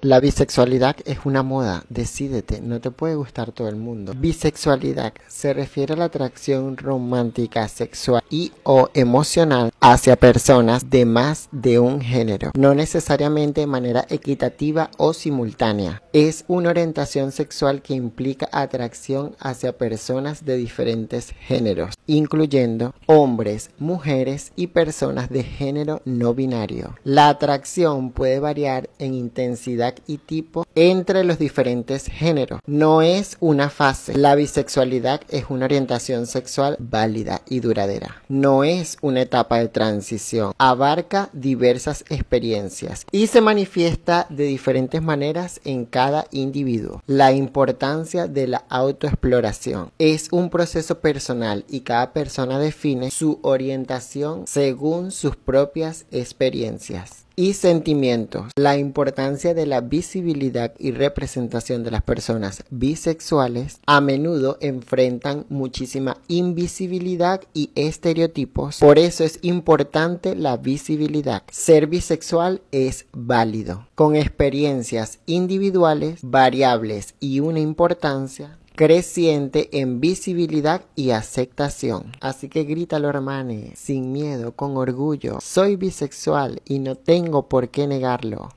La bisexualidad es una moda, decídete, no te puede gustar todo el mundo. Bisexualidad se refiere a la atracción romántica, sexual y o emocional hacia personas de más de un género, no necesariamente de manera equitativa o simultánea. Es una orientación sexual que implica atracción hacia personas de diferentes géneros, incluyendo hombres, mujeres y personas de género no binario. La atracción puede variar en intensidad y tipo entre los diferentes géneros. No es una fase. La bisexualidad es una orientación sexual válida y duradera. No es una etapa de transición. Abarca diversas experiencias y se manifiesta de diferentes maneras en cada individuo. La importancia de la autoexploración es un proceso personal y cada persona define su orientación según sus propias experiencias y sentimientos. La importancia de la visibilidad y representación de las personas bisexuales a menudo enfrentan muchísima invisibilidad y estereotipos. Por eso es importante la visibilidad. Ser bisexual es válido, con experiencias individuales, variables y una importancia creciente en visibilidad y aceptación. Así que grítalo, hermane, sin miedo, con orgullo. Soy bisexual y no tengo por qué negarlo.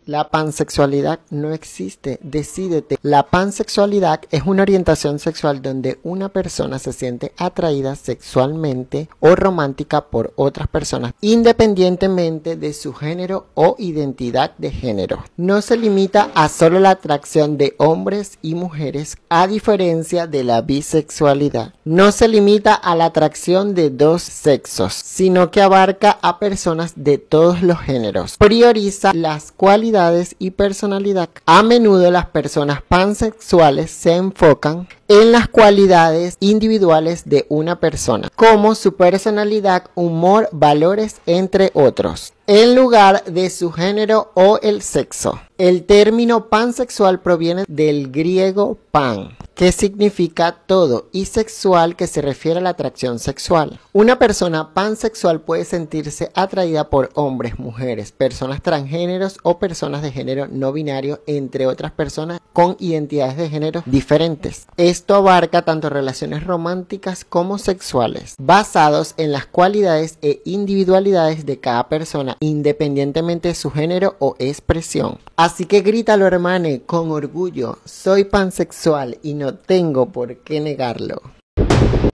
La pansexualidad no existe, decídete. La pansexualidad es una orientación sexual donde una persona se siente atraída sexualmente o romántica por otras personas, independientemente de su género o identidad de género. No se limita a solo la atracción de hombres y mujeres, a diferencia de la bisexualidad. No se limita a la atracción de dos sexos, sino que abarca a personas de todos los géneros. Prioriza las cualidades y personalidad. A menudo las personas pansexuales se enfocan en las cualidades individuales de una persona, como su personalidad, humor, valores, entre otros, en lugar de su género o el sexo. El término pansexual proviene del griego pan, que significa todo, y sexual, que se refiere a la atracción sexual. Una persona pansexual puede sentirse atraída por hombres, mujeres, personas transgéneros o personas de género no binario, entre otras personas con identidades de género diferentes. Esto abarca tanto relaciones románticas como sexuales, basados en las cualidades e individualidades de cada persona, independientemente de su género o expresión. Así que grítalo, hermane, con orgullo. Soy pansexual y no tengo por qué negarlo.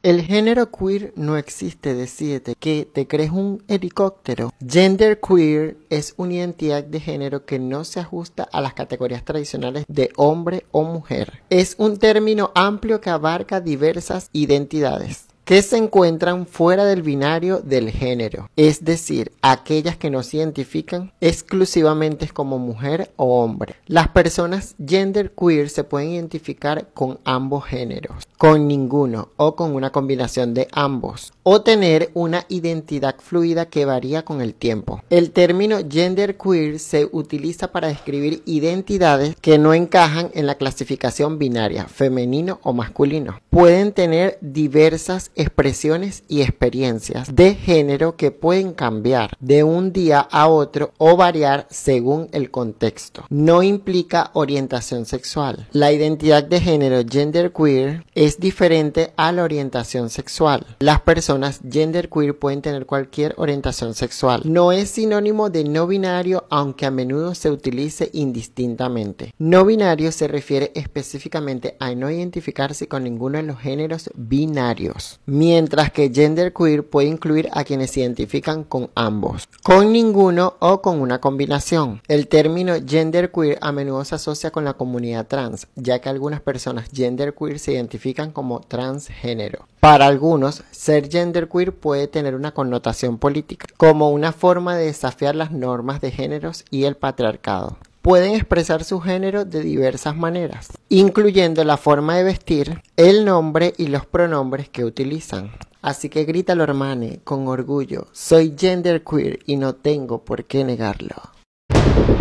El género queer no existe, decídete, que te crees un helicóptero. Gender queer es una identidad de género que no se ajusta a las categorías tradicionales de hombre o mujer. Es un término amplio que abarca diversas identidades que se encuentran fuera del binario del género, es decir, aquellas que no se identifican exclusivamente como mujer o hombre. Las personas genderqueer se pueden identificar con ambos géneros, con ninguno o con una combinación de ambos, o tener una identidad fluida que varía con el tiempo. El término genderqueer se utiliza para describir identidades que no encajan en la clasificación binaria, femenino o masculino. Pueden tener diversas expresiones y experiencias de género que pueden cambiar de un día a otro o variar según el contexto. No implica orientación sexual. La identidad de género genderqueer es diferente a la orientación sexual. Las personas genderqueer pueden tener cualquier orientación sexual. No es sinónimo de no binario, aunque a menudo se utilice indistintamente. No binario se refiere específicamente a no identificarse con ninguno de los géneros binarios, mientras que genderqueer puede incluir a quienes se identifican con ambos, con ninguno o con una combinación. El término genderqueer a menudo se asocia con la comunidad trans, ya que algunas personas genderqueer se identifican como transgénero. Para algunos, ser genderqueer puede tener una connotación política, como una forma de desafiar las normas de géneros y el patriarcado. Pueden expresar su género de diversas maneras, incluyendo la forma de vestir, el nombre y los pronombres que utilizan. Así que grítalo, hermane, con orgullo. Soy genderqueer y no tengo por qué negarlo.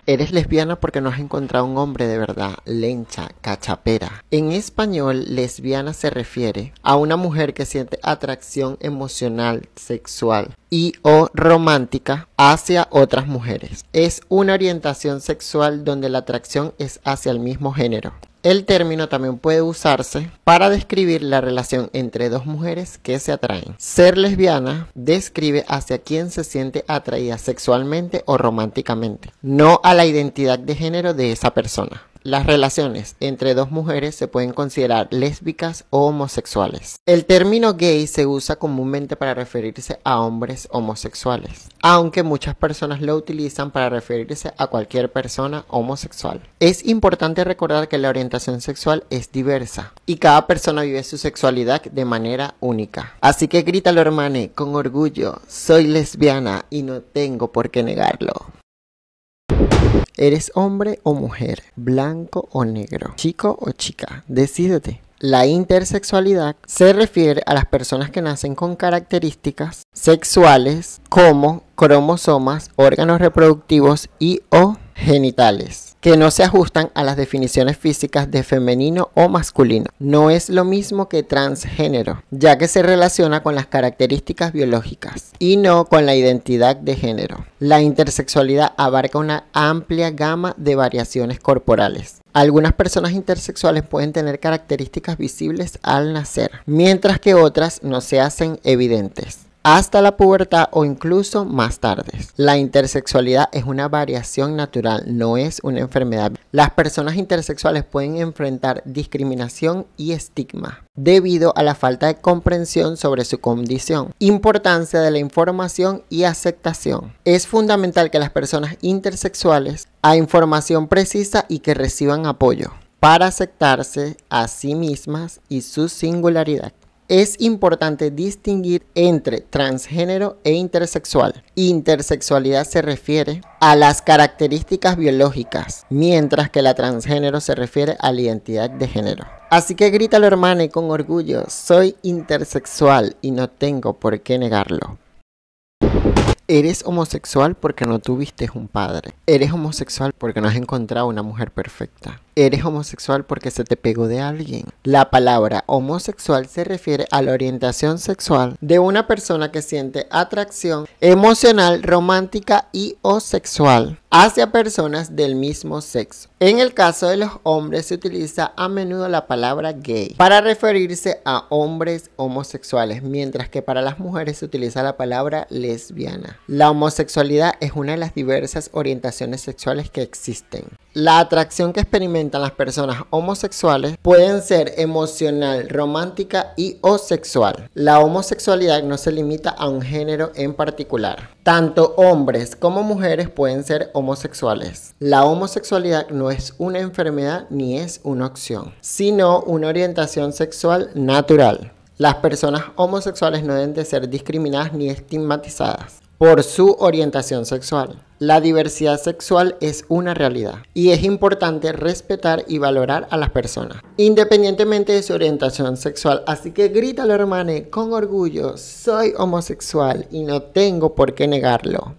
Eres lesbiana porque no has encontrado un hombre de verdad, lencha, cachapera. En español, lesbiana se refiere a una mujer que siente atracción emocional, sexual y o romántica hacia otras mujeres. Es una orientación sexual donde la atracción es hacia el mismo género. El término también puede usarse para describir la relación entre dos mujeres que se atraen. Ser lesbiana describe hacia quién se siente atraída sexualmente o románticamente, no a la identidad de género de esa persona. Las relaciones entre dos mujeres se pueden considerar lésbicas o homosexuales. El término gay se usa comúnmente para referirse a hombres homosexuales, aunque muchas personas lo utilizan para referirse a cualquier persona homosexual. Es importante recordar que la orientación sexual es diversa y cada persona vive su sexualidad de manera única. Así que grítalo, hermane, con orgullo: soy lesbiana y no tengo por qué negarlo. ¿Eres hombre o mujer? ¿Blanco o negro? ¿Chico o chica? Decídete. La intersexualidad se refiere a las personas que nacen con características sexuales como cromosomas, órganos reproductivos y o genitales que no se ajustan a las definiciones físicas de femenino o masculino. No es lo mismo que transgénero, ya que se relaciona con las características biológicas y no con la identidad de género. La intersexualidad abarca una amplia gama de variaciones corporales. Algunas personas intersexuales pueden tener características visibles al nacer, mientras que otras no se hacen evidentes hasta la pubertad o incluso más tarde. La intersexualidad es una variación natural, no es una enfermedad. Las personas intersexuales pueden enfrentar discriminación y estigma debido a la falta de comprensión sobre su condición. Importancia de la información y aceptación. Es fundamental que las personas intersexuales haya información precisa y que reciban apoyo para aceptarse a sí mismas y su singularidad. Es importante distinguir entre transgénero e intersexual. Intersexualidad se refiere a las características biológicas, mientras que la transgénero se refiere a la identidad de género. Así que grítalo, hermane, con orgullo: soy intersexual y no tengo por qué negarlo. Eres homosexual porque no tuviste un padre. Eres homosexual porque no has encontrado una mujer perfecta. Eres homosexual porque se te pegó de alguien. La palabra homosexual se refiere a la orientación sexual de una persona que siente atracción emocional, romántica y o sexual hacia personas del mismo sexo. En el caso de los hombres se utiliza a menudo la palabra gay para referirse a hombres homosexuales, mientras que para las mujeres se utiliza la palabra lesbiana. La homosexualidad es una de las diversas orientaciones sexuales que existen. La atracción que experimentan las personas homosexuales pueden ser emocional, romántica y o sexual. La homosexualidad no se limita a un género en particular. Tanto hombres como mujeres pueden ser homosexuales. La homosexualidad no es una enfermedad ni es una opción, sino una orientación sexual natural. Las personas homosexuales no deben de ser discriminadas ni estigmatizadas por su orientación sexual. La diversidad sexual es una realidad y es importante respetar y valorar a las personas, independientemente de su orientación sexual. Así que grítalo, hermane, con orgullo: soy homosexual y no tengo por qué negarlo.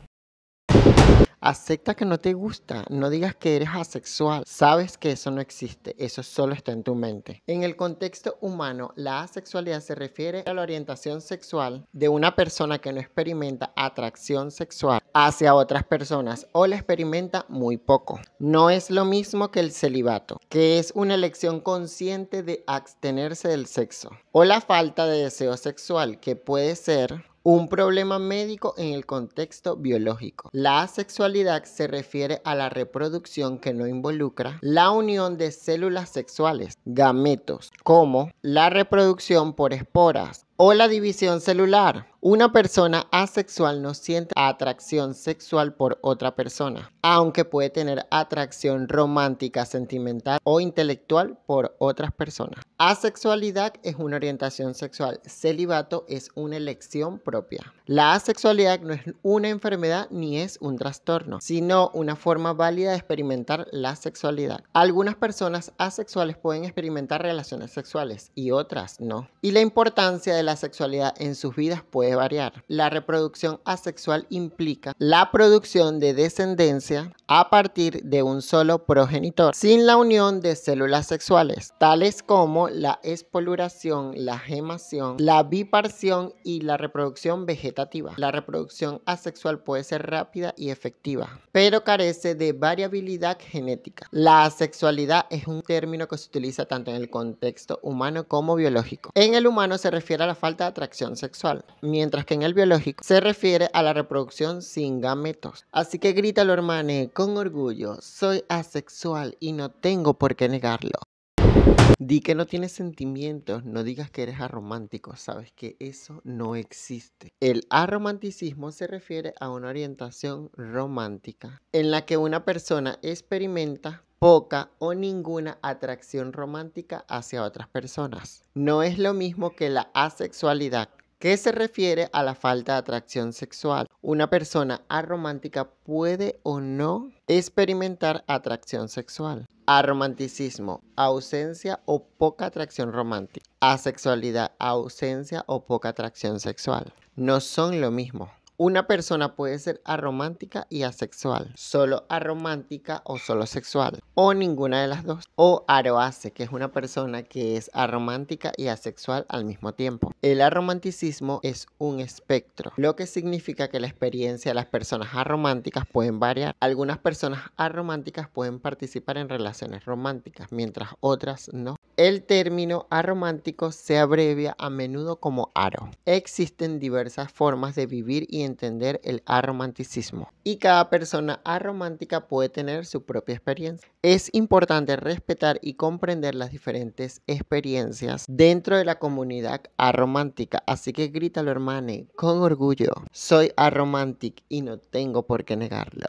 Acepta que no te gusta, no digas que eres asexual. Sabes que eso no existe, eso solo está en tu mente. En el contexto humano, la asexualidad se refiere a la orientación sexual de una persona que no experimenta atracción sexual hacia otras personas o la experimenta muy poco. No es lo mismo que el celibato, que es una elección consciente de abstenerse del sexo, o la falta de deseo sexual, que puede ser un problema médico en el contexto biológico. La asexualidad se refiere a la reproducción que no involucra la unión de células sexuales, gametos, como la reproducción por esporas o la división celular. Una persona asexual no siente atracción sexual por otra persona, aunque puede tener atracción romántica, sentimental o intelectual por otras personas. Asexualidad es una orientación sexual. Celibato es una elección propia. La asexualidad no es una enfermedad ni es un trastorno, sino una forma válida de experimentar la sexualidad. Algunas personas asexuales pueden experimentar relaciones sexuales y otras no. Y la importancia de la sexualidad en sus vidas puede variar. La reproducción asexual implica la producción de descendencia a partir de un solo progenitor, sin la unión de células sexuales, tales como la espoluración, la gemación, la biparción y la reproducción vegetativa. La reproducción asexual puede ser rápida y efectiva, pero carece de variabilidad genética. La asexualidad es un término que se utiliza tanto en el contexto humano como biológico. En el humano se refiere a la falta de atracción sexual, mientras que en el biológico se refiere a la reproducción sin gametos. Así que grítalo, hermane, con orgullo: soy asexual y no tengo por qué negarlo. Di que no tienes sentimientos, no digas que eres aromántico, sabes que eso no existe. El aromanticismo se refiere a una orientación romántica en la que una persona experimenta poca o ninguna atracción romántica hacia otras personas. No es lo mismo que la asexualidad, que se refiere a la falta de atracción sexual. Una persona aromántica puede o no experimentar atracción sexual. Aromanticismo: ausencia o poca atracción romántica. Asexualidad: ausencia o poca atracción sexual. No son lo mismo. Una persona puede ser aromántica y asexual, solo aromántica o solo sexual, o ninguna de las dos. O aroase, que es una persona que es aromántica y asexual al mismo tiempo. El aromanticismo es un espectro, lo que significa que la experiencia de las personas arománticas pueden variar. Algunas personas arománticas pueden participar en relaciones románticas, mientras otras no. El término aromántico se abrevia a menudo como aro. Existen diversas formas de vivir y entender el aromanticismo, y cada persona aromántica puede tener su propia experiencia. Es importante respetar y comprender las diferentes experiencias dentro de la comunidad aromántica, así que grítalo, hermane, con orgullo: soy aromantic y no tengo por qué negarlo.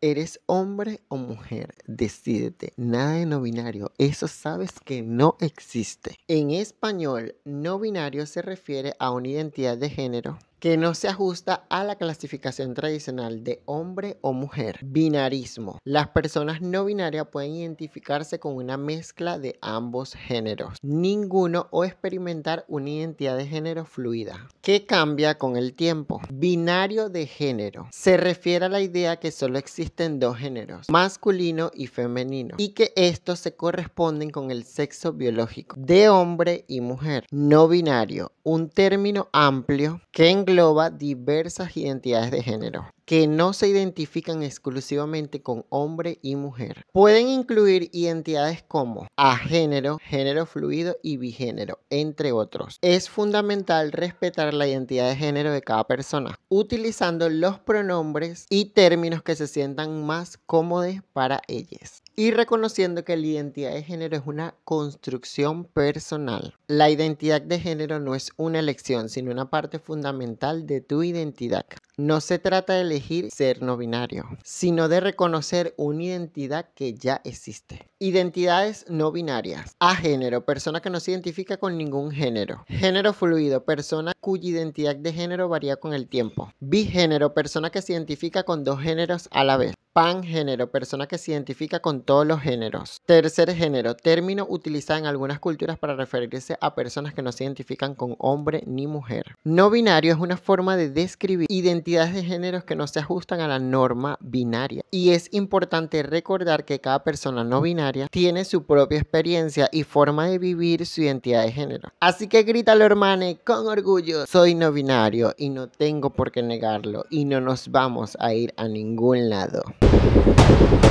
¿Eres hombre o mujer? Decídete. Nada de no binario. Eso sabes que no existe. En español, no binario se refiere a una identidad de género que no se ajusta a la clasificación tradicional de hombre o mujer. Binarismo: las personas no binarias pueden identificarse con una mezcla de ambos géneros, ninguno, o experimentar una identidad de género fluida, que cambia con el tiempo. Binario de género se refiere a la idea que solo existen dos géneros, masculino y femenino, y que estos se corresponden con el sexo biológico de hombre y mujer. No binario: un término amplio que engloba diversas identidades de género que no se identifican exclusivamente con hombre y mujer. Pueden incluir identidades como agénero, género fluido y bigénero, entre otros. Es fundamental respetar la identidad de género de cada persona, utilizando los pronombres y términos que se sientan más cómodos para ellos, y reconociendo que la identidad de género es una construcción personal. La identidad de género no es una elección, sino una parte fundamental de tu identidad. No se trata de elegir ser no binario, sino de reconocer una identidad que ya existe. Identidades no binarias. Agénero: persona que no se identifica con ningún género. Género fluido: persona cuya identidad de género varía con el tiempo. Bigénero: persona que se identifica con dos géneros a la vez. Pangénero: persona que se identifica con todos los géneros. Tercer género: término utilizado en algunas culturas para referirse a personas que no se identifican con hombre ni mujer. No binario es una forma de describir identidades de géneros que no se ajustan a la norma binaria. Y es importante recordar que cada persona no binaria tiene su propia experiencia y forma de vivir su identidad de género. Así que grítalo, hermane, con orgullo: soy no binario y no tengo por qué negarlo, y no nos vamos a ir a ningún lado.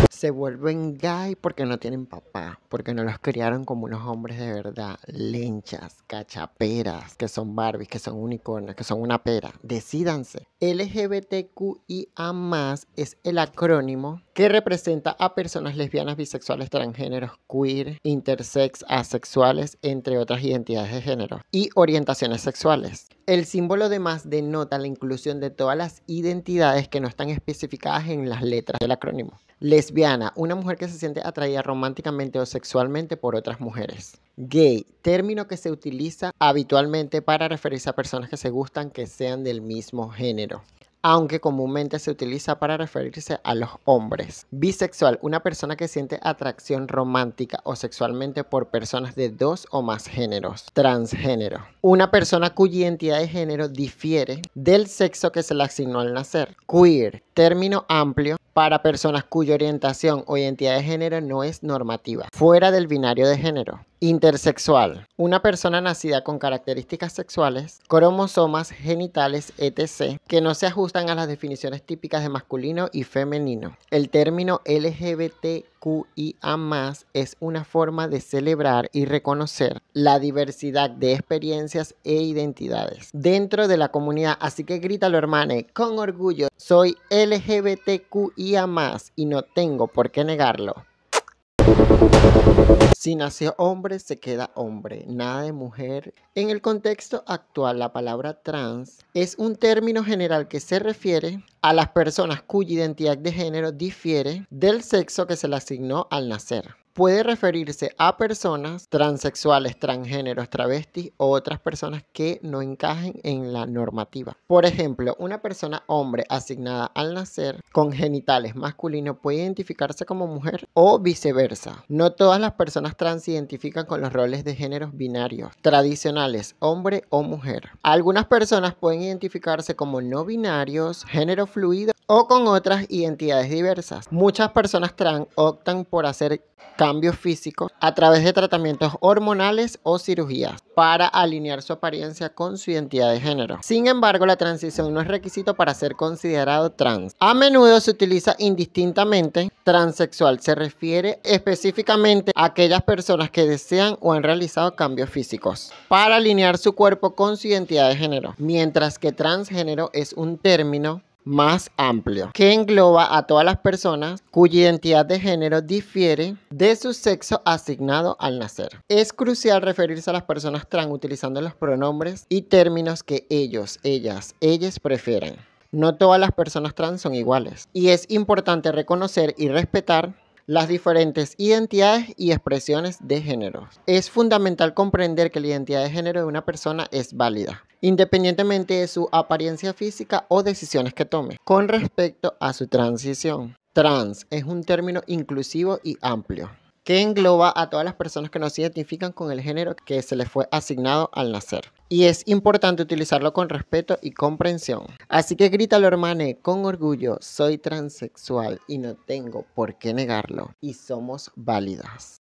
Se vuelven gay porque no tienen papá, porque no los criaron como unos hombres de verdad. Lenchas, cachaperas, que son Barbies, que son unicornios, que son una pera. Decídanse. LGBTQIA+ es el acrónimo que representa a personas lesbianas, bisexuales, transgéneros, queer, intersex, asexuales, entre otras identidades de género y orientaciones sexuales. El símbolo de más denota la inclusión de todas las identidades que no están especificadas en las letras del acrónimo. Lesbiana: una mujer que se siente atraída románticamente o sexualmente por otras mujeres. Gay: término que se utiliza habitualmente para referirse a personas que se gustan que sean del mismo género. aunque comúnmente se utiliza para referirse a los hombres. Bisexual, una persona que siente atracción romántica o sexualmente por personas de dos o más géneros. Transgénero, una persona cuya identidad de género difiere del sexo que se le asignó al nacer. Queer, término amplio para personas cuya orientación o identidad de género no es normativa, fuera del binario de género. Intersexual, una persona nacida con características sexuales, cromosomas, genitales, etc., que no se ajustan a las definiciones típicas de masculino y femenino. El término LGBTQIA+ es una forma de celebrar y reconocer la diversidad de experiencias e identidades dentro de la comunidad, así que grítalo, hermane, con orgullo: soy LGBTQIA+ y no tengo por qué negarlo. Si nació hombre, se queda hombre, nada de mujer. En el contexto actual, la palabra trans es un término general que se refiere a las personas cuya identidad de género difiere del sexo que se le asignó al nacer. Puede referirse a personas transexuales, transgéneros, travestis o otras personas que no encajen en la normativa. Por ejemplo, una persona hombre asignada al nacer con genitales masculinos puede identificarse como mujer o viceversa. No todas las personas trans se identifican con los roles de géneros binarios tradicionales, hombre o mujer. Algunas personas pueden identificarse como no binarios, género fluido o con otras identidades diversas. Muchas personas trans optan por hacer cambios físicos a través de tratamientos hormonales o cirugías para alinear su apariencia con su identidad de género. Sin embargo, la transición no es requisito para ser considerado trans. A menudo se utiliza indistintamente. Transexual se refiere específicamente a aquellas personas que desean o han realizado cambios físicos para alinear su cuerpo con su identidad de género, mientras que transgénero es un término más amplio que engloba a todas las personas cuya identidad de género difiere de su sexo asignado al nacer. Es crucial referirse a las personas trans utilizando los pronombres y términos que ellos, ellas, ellas prefieren. No todas las personas trans son iguales y es importante reconocer y respetar las diferentes identidades y expresiones de género. Es fundamental comprender que la identidad de género de una persona es válida, independientemente de su apariencia física o decisiones que tome. Con respecto a su transición, trans es un término inclusivo y amplio que engloba a todas las personas que no se identifican con el género que se les fue asignado al nacer. Y es importante utilizarlo con respeto y comprensión. Así que grítalo, hermane, con orgullo: soy transexual y no tengo por qué negarlo. Y somos válidas.